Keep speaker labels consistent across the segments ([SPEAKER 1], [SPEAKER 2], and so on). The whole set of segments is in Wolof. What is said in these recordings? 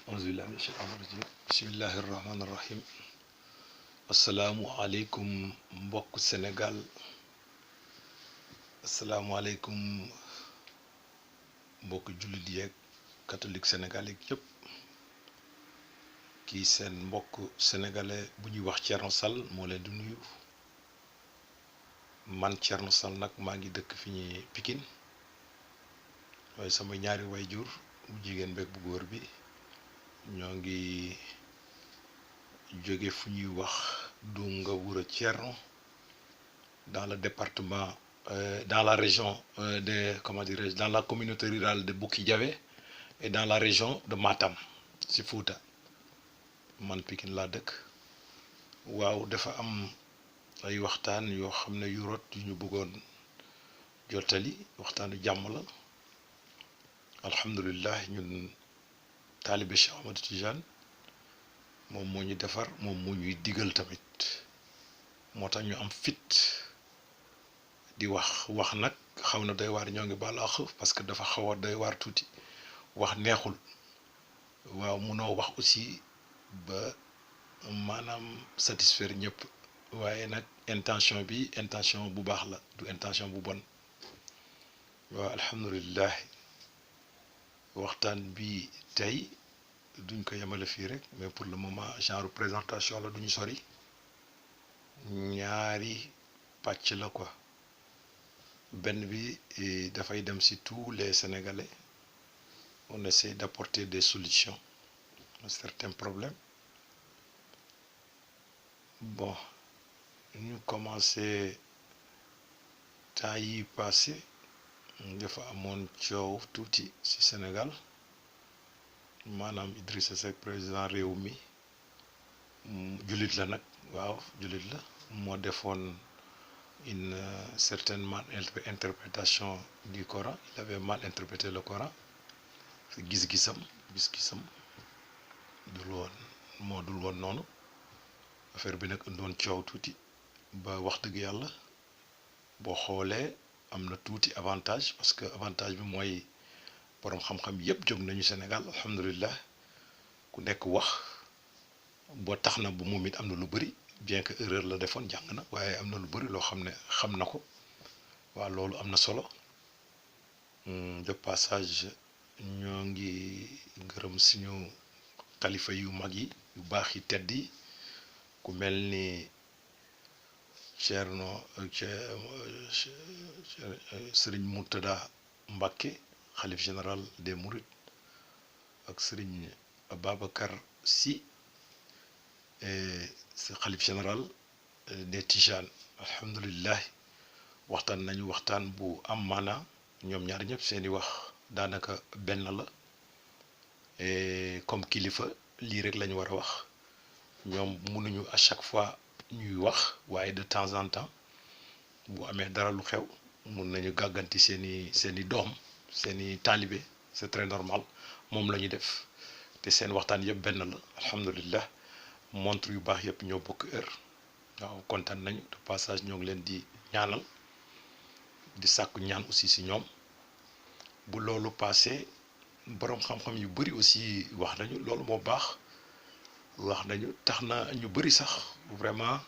[SPEAKER 1] auzu billahi mina shaytaani rajim bismillahi rahmaani rahim asalaamualeykum mbokk Sénégal asalaamualeykum mbokk jullit yeeg catholique Sénégal yeeg yëpp kii seen mbokk sénégalais bu ñuy wax Thierno Sall moo leen di nuyu man Thierno Sall nag maa ngi dëkk fi ñuy Pikine waaye sama ñaari wayjur bu jigéen beeg bu góor bi ñoo ngi jóge fu ñuy wax Dunga Wuro Thierno dans le département dans la région de comment dirais-je dans la communauté rurale de Boki-Diawé et dans la région de Matam si Fouta man Pikine laa dëkk waaw dafa am ay waxtaan yoo xam ne yu rot yu ñu bëggoon jottali waxtaanu jàmm la alhamdulilah ñun taalibe Cheikh Ahmadou Tidiane moom moo ñu defar moom moo ñuy digal tamit moo tax ñu am fit di wax nag xaw na doy waar ñoo ngi baalu àq parce que dafa xaw a doy waar tuuti wax neexul waaw munoo wax aussi ba maanaam satisfaire ñëpp waaye nag intention bi intention bu baax la du intention bu bon waaw alhamdulilah waxtaan bi tey duñ ko yemale fii rek mais pour le moment genre présentation la duñu sori ñaari pàcc la quoi benn bi dafay dem ci tous les Sénégalais on essaie d'apporter des solutions à certains problèmes bon ñu commencé temps yi passé dafa amoon coow tuuti ci Sénégal maanaam Idrissa Seck président réew mi jullit la nag waaw jullit la moo defoon une certaine mal interprétation du Coran il avait mal interprété le Coran gis-gisam dul woon noonu affaire bi nag indoon coow tuuti ba wax dëgg yàlla boo xoolee am na tuuti avantage parce que avantage bi mooy boroom xam-xam yépp jóg nañu Sénégal alhamdulilah ku nekk wax boo tax na bu moom it am na lu bëri bien que erreur la defoon jàng na waaye am na lu bëri loo xam ne xam na ko waaw loolu am na solo de passage ñoo ngi gërëm suñu xalifa yu mag yi yu baax yi tedd yi ku mel ni Thierno Serigne Moutada Mbacké xalif général des Mourides ak Serigne Babacar Sy xalif général des Tijanes alhamdulilah waxtaan nañu waxtaan bu am maana ñoom ñaar ñëpp seeni wax daanaka benn la comme kilifa lii rek lañu war a wax ñoom mënuñu à chaque fois ñuy wax waaye de temps en temps bu amee dara lu xew mun nañu gàgganti seeni doom seeni taalibe c'est très normal moom la ñu def te seen waxtaan yëpp benn la alhamdulilah montre yu baax yëpp ñoo bokk heure waaw kontaan nañu de passage ñoo ngi leen di ñaanal di sàkku ñaan aussi ci ñoom bu loolu passé boroom xam-xam yu bari aussi wax nañu loolu moo baax wax nañu tax na ñu bari sax vraiment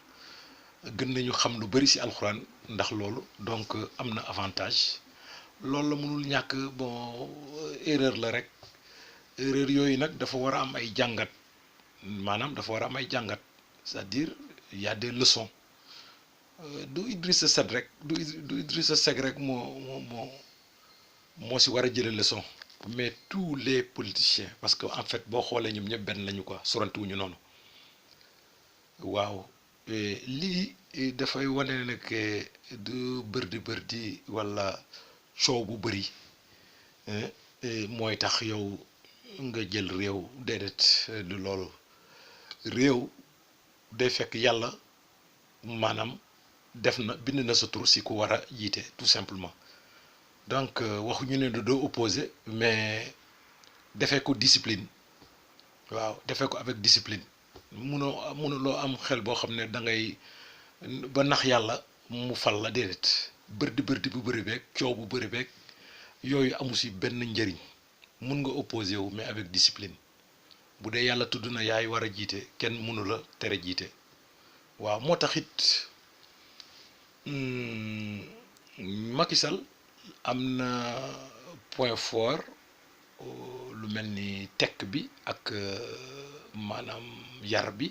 [SPEAKER 1] gën nañu xam lu bari ci alxuraan ndax loolu donc am na avantage loolu la mënul ñàkk bon erreur la rek erreur yooyu nag dafa war a am ay jàngat maanaam dafa war a am ay jàngat c'est-à-dire il y a des leçons du Idrissa Seck rek du Idrissa Seck rek moo ci war a jële leçon mais tous les politiciens parce que en fait boo xoolee ñoom ñëpp benn lañu quoi sorantuwuñu noonu waaw lii dafay wane ne que du bërdi walla coow bu bëri mooy tax yow nga jël réew déedéet du loolu réew day fekk yàlla maanaam bind na sa tur si ku war a jiite tout simplement donc waxuñu ne doo opposé mais defee ko discipline waaw defee ko avec discipline mënuloo am xel boo xam ne da ngay ba nax yàlla mu fal la déedéet bërdi bu bëri beeg coow bu bëri beeg yooyu amu si benn njëriñ mun nga opposé wu mais avec discipline bu dee yàlla tudd na yaay war a jiite kenn mënu la tere jiite. waaw moo tax it Macky Sall am na point fort lu mel ni tekk bi ak maanaam yar bi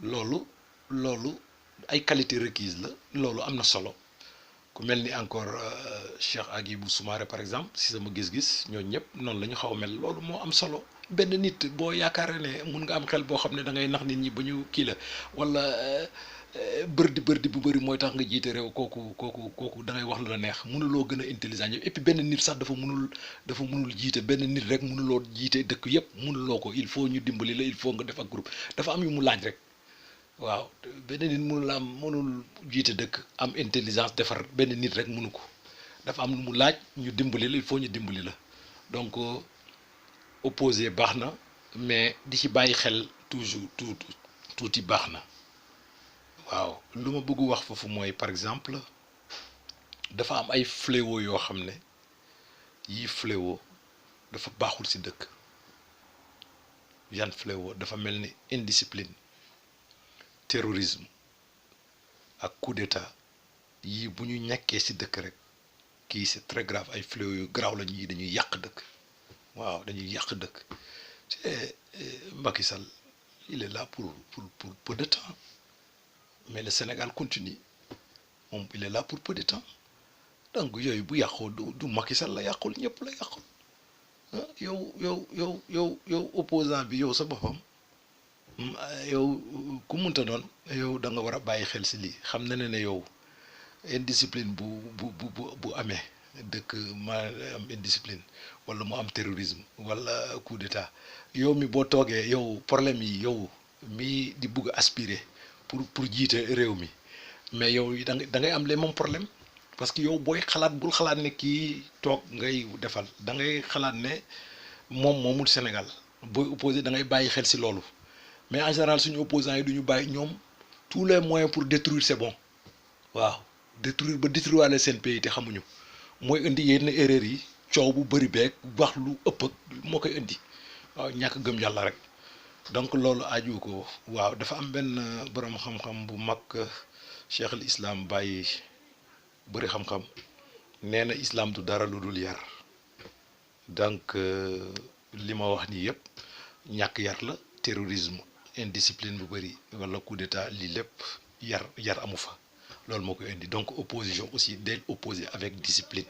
[SPEAKER 1] loolu ay qualité requise la loolu am na solo ku mel ni encore Cheikh Agibou Soumaré par exemple si sama gis-gis ñooñu ñëpp noonu la ñu xaw a mel loolu moo am solo benn nit boo yaakaaree ne mun nga am xel boo xam ne da ngay nax nit ñi ba ñu kii la wala bërdi bu bëri mooy tax nga jiite réew kooku da ngay wax lu la neex mënuloo gën a intelligent ñëpp et puis benn nit sax dafa mënul jiite benn nit rek mënuloo jiite dëkk yëpp mënuloo ko il faut ñu dimbali la il faut nga def ak groupe dafa am yu mu laaj rek. waaw benn nit mënul jiite dëkk am intelligence defar benn nit rek mënu ko dafa am lu mu laaj ñu dimbali la il faut ñu dimbali la donc opposé baax na mais di ci bàyyi xel toujours tuuti baax na. waaw lu ma bëgg wax foofu mooy par exemple dafa am ay fléau yoo xam ne yii fléau dafa baaxul ci dëkk yan fléau dafa mel ni indiscipline. terrorisme ak coup d'état yii bu ñu ñàkkee ci dëkk rek kii c'est très grave ay fléaux yu garaaw la ñuy dañuy yàq dëkk waaw dañuy yàq dëkk te Macky Sall il est là pour peu de temps mais le Sénégal continue moom il est là pour peu de temps donc yooyu bu yàqoo du Macky Sall la yàqul ñëpp la yàqul yow opposant bi yow sa boppam. yow ku munta doon yow da nga war a bàyyi xel ci lii xam na ne yow indiscipline bu amee dëkk ma am indiscipline wala mu am terrorisme wala coup d'état yow mi boo toogee yow problème yi yow mi di bugg aspirer pour jiite réew mi mais yow da ngay am les mêmes problèmes parce que yow booy xalaat bul xalaat ne kii toog ngay defal da ngay xalaat ne moomul Sénégal booy opposé da ngay bàyyi xel ci loolu. mais en général suñu opposants yi du ñu bàyyi ñoom tous les moyens pour détruire c'est bon waaw détruire seen pays te xamuñu mooy indi yenn erreurs yi coow bu bëri beeg wax lu ëpp ak moo koy indi waaw ñàkk gëm yàlla rek donc loolu aju ko waaw dafa am benn borom xam-xam bu mag Cheikh al Islam bàyyi bëri xam-xam nee na islam du dara lu dul yar donc li ma wax nii yëpp ñàkk yar la terrorisme. indiscipline bu bëri wala coup d'état lii lépp yar amu fa loolu moo koy indi donc opposition aussi del opposé avec discipline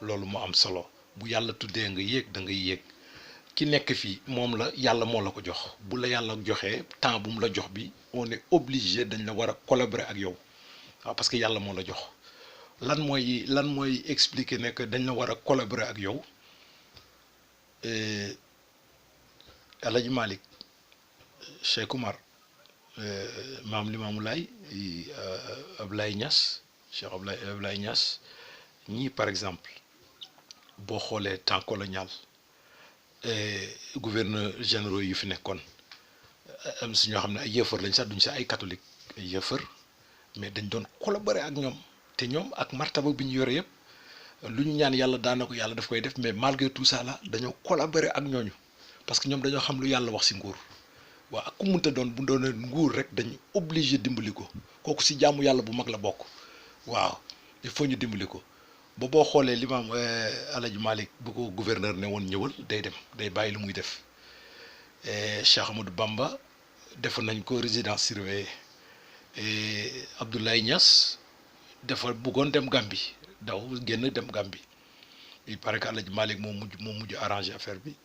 [SPEAKER 1] loolu moo am solo bu yàlla tuddee nga yéeg da ngay yéeg ki nekk fii moom la yàlla moo la ko jox bu la yàlla joxee temps bu mu la jox bi on est obligé dañ la war a collaborer ak yow waaw parce que yàlla moo la jox lan mooy expliquer ne que dañ la war a collaborer ak yow Alaaji Malick Cheikh Oumar maam Limaamu Laay Ablaye Niass Cheikh Ablaye Niass ñii par exemple boo xoolee temps colonial gouverneur généraux yu fi nekkoon am si ñoo xam ne ay yëfër lañ sax duñ sax ay catholique ay yëfër mais dañ doon collaborer ak ñoom te ñoom ak martaba bi ñu yore yëpp lu ñu ñaan yàlla daana ko yàlla daf koy def mais malgré tout ça là dañoo collaborer ak ñooñu parce que ñoom dañoo xam lu yàlla wax ci nguur. waaw ak ku munta doon bu doon nguur rek dañu obligé dimbali ko kooku ci jaamu yàlla bu mag la bokk waaw il faut ñu dimbali ko ba boo xoolee limaam Alaaji Malick bu ko gouverneur ne woon ñëwal day dem day bàyyi lu muy def Cheikh Amadou Bamba defoon nañ ko résidence surveillée Abdoulaye Niass dafa bëggoon dem Gambie daw génn dem Gambie il paraît que Alaaji Malick moo mujj arrangé affaire bi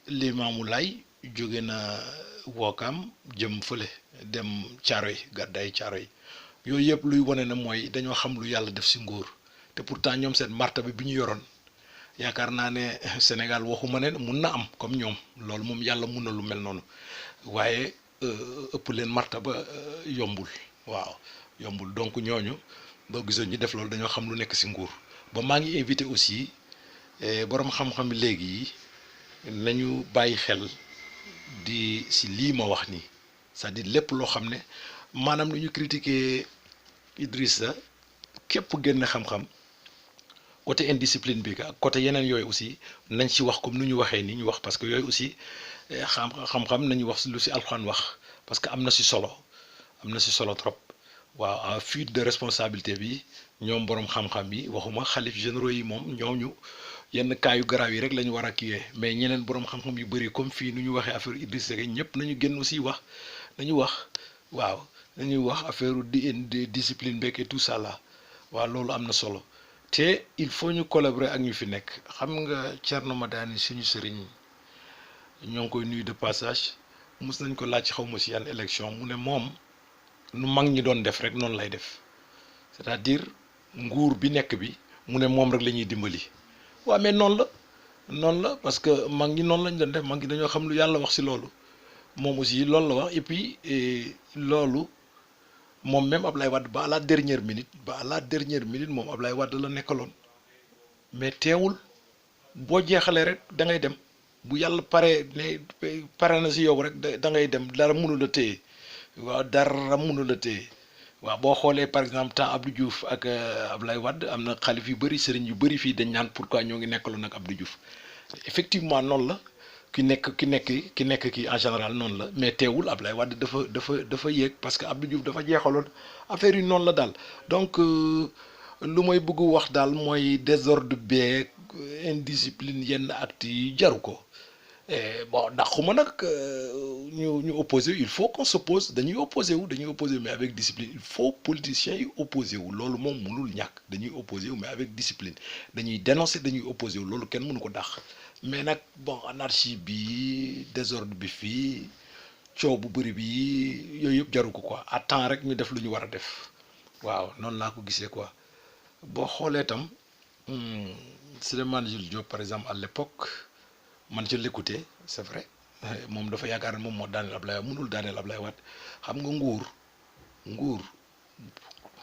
[SPEAKER 1] Limaamu Laay jóge na Wokam jëm fële dem Caaroy gàddaay Caaroy yooyu yëpp luy wane na mooy dañoo xam lu yàlla def ci nguur te pourtant ñoom seen martaba bi ñu yoroon yaakaar naa ne Sénégal waxuma ne mun na am comme ñoom loolu moom yàlla mun na lu mel noonu waaye ëpp leen martaba yombul waaw yombul donc ñooñu boo gisoon ñu def loolu dañoo xam lu nekk ci nguur ba maa ngi invité aussi borom xam-xam léegi yi nañu bàyyi xel di ci lii ma wax nii c'est-à-dire lépp loo xam ne maanaam lu ñu critiquer Idrissa képp génn xam-xam côté indiscipline bi ak côté yeneen yooyu aussi nañ ci wax comme nu ñu waxee ni ñu wax parce que yooyu aussi xam-xam nañu wax lu ci alxuraan wax parce que am na ci solo am na ci solo trop waaw fuite de responsabilité bi ñoom borom xam-xam yi waxuma xalif généraux yi moom ñooñu yenn cas yu garaaw yi rek la ñu war a kiiyee mais ñeneen borom xam-xam yu bëri comme fii nu ñu waxee affaire Idrissa Seck ñëpp nañu génn aussi wax nañu wax waaw nañuy wax affaire di discipline beeg et tout ça là waaw loolu am na solo te il faut ñu collaborer ak ñu fi nekk xam nga Thierno Madani suñu sëriñ ñoo ngi koy nuyu de passage mus nañ ko laaj xaw ma si yan élection mu ne moom nu mag ñi doon def rek noonu lay def c'est-à-dire nguur bi nekk bi mu ne moom rek la ñuy dimbali. waaw mais noonu la parce que mag ñi noonu lañ doon def mag ñi dañoo xam lu yàlla wax ci loolu moom aussi loolu la wax et puis loolu moom même Ablaye Wade ba à la dernière minute moom Ablaye Wade la nekkaloon mais teewul boo jeexalee rek da ngay dem bu yàlla paree ne pare na ci yow rek da ngay dem dara mënu la téye waaw dara mënu la téye waaw boo xoolee par exemple temps Abdou Diouf ak Ablaye Wade am na xalif yu bëri sëriñ yu bëri fii dañ naan pourquoi ñoo ngi nekkaloon ak Abdou Diouf effectivement noonu la ki nekk kii en général noonu la mais teewul Ablaye Wade dafa yéeg parce que Abdou Diouf dafa jeexaloon affaire yi noonu la daal donc lu may bëgg wax daal mooy désordre beeg indiscipline yenn actes yi jaru ko. Bon dàquma nag ñu opposé il faut qu'on s'oppose dañuy opposé wu mais avec discipline il faut politiciens yi opposé wu loolu moom mënul ñàkk dañuy opposé wu mais avec discipline dañuy dénoncer dañuy opposé wu loolu kenn mënu ko dàq mais nag bon anarchie bi désordre bi fii coow bu bëri bi yooyu yëpp jaru ko quoi à temps rek ñu def lu ñu war a def waaw noonu laa ko gisee quoi boo xoolee tam Souleymane Jules Diop par exemple à l'époque man ci l'écouté c'est vrai moom dafa yaakaar ne moom moo daaneel Ablaye Wade mënul daaneel Ablaye Wade xam nga nguur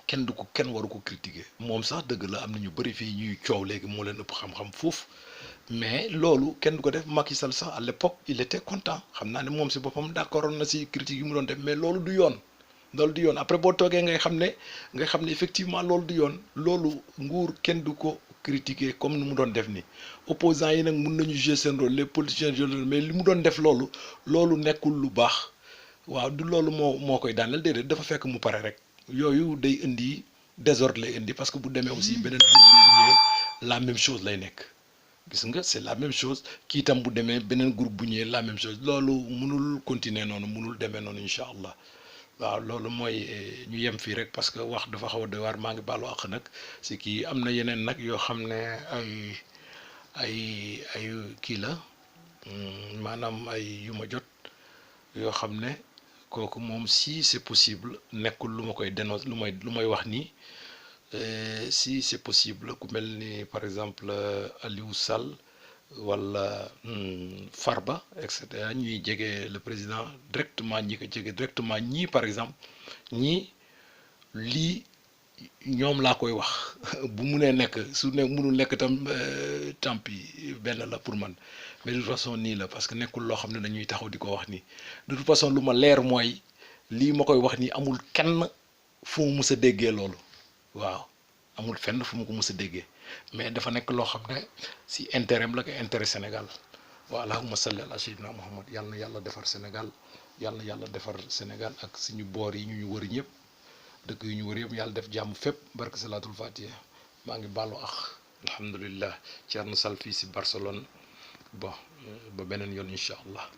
[SPEAKER 1] kenn waru ko critiquer moom sax dëgg la am na ñu bëri fii ñuy coow léegi moo leen ëpp xam-xam foofu mais loolu kenn du ko def Macky Sall sax à l'époque il était content xam naa ne moom si boppam d'accord na si critique yi mu doon def mais loolu du yoon après boo toogee ngay xam ne effectivement loolu du yoon loolu nguur kenn du ko critiquer comme ni mu doon def ni opposants yi nag mun nañu jouer seen rôle les politiciens jouer mais li mu doon def loolu nekkul lu baax waaw du loolu moo koy daaneel déedéet dafa fekk mu pare rek yooyu day indi désordre lay indi parce que bu demee aussi beneen groupe bu ñëwee la même chose lay nekk gis nga c'est la même chose kii itam bu demee beneen groupe bu ñëwee la même chose loolu mënul continuer noonu mënul demee noonu incha allah waaw loolu mooy ñu yem fii rek parce que wax dafa xaw a doy waar maa ngi baalu àq nag si kii am na yeneen nag yoo xam ne ay kii la maanaam ay yu ma jot yoo xam ne kooku moom si c'est possible nekkul lu ma koy dénoncer lu may wax nii si c'est possible ku mel ni par exemple Aliou Sall wala Farba et cetera ñuy jege le président directement ñi ko jege directement ñii par exemple ñii lii ñoom laa koy wax bu munee nekk su ne munul nekk tam tant pis benn la pour man mais de toute façon nii la parce que nekkul loo xam ne dañuy taxaw di ko wax nii de toute façon lu ma leer mooy lii ma koy wax nii amul kenn fu mu mus a déggee loolu waaw amul fenn fu mu ko mus a déggee mais dafa nekk loo xam ne si intérêt am la ko intérêt Sénégal wa allahumma salli ala sayyidina Muhammad yàlla na yàlla defar Sénégal yàlla na yàlla defar Sénégal ak suñu boor yi ñu wër ñëpp dëkk yu ñu wër yëpp yàlla def jàmm fépp barke salatul fatiha maa ngi baalu ak alhamdulillah Thierno Sall fii si Barcelone bon ba beneen yoon incha allah.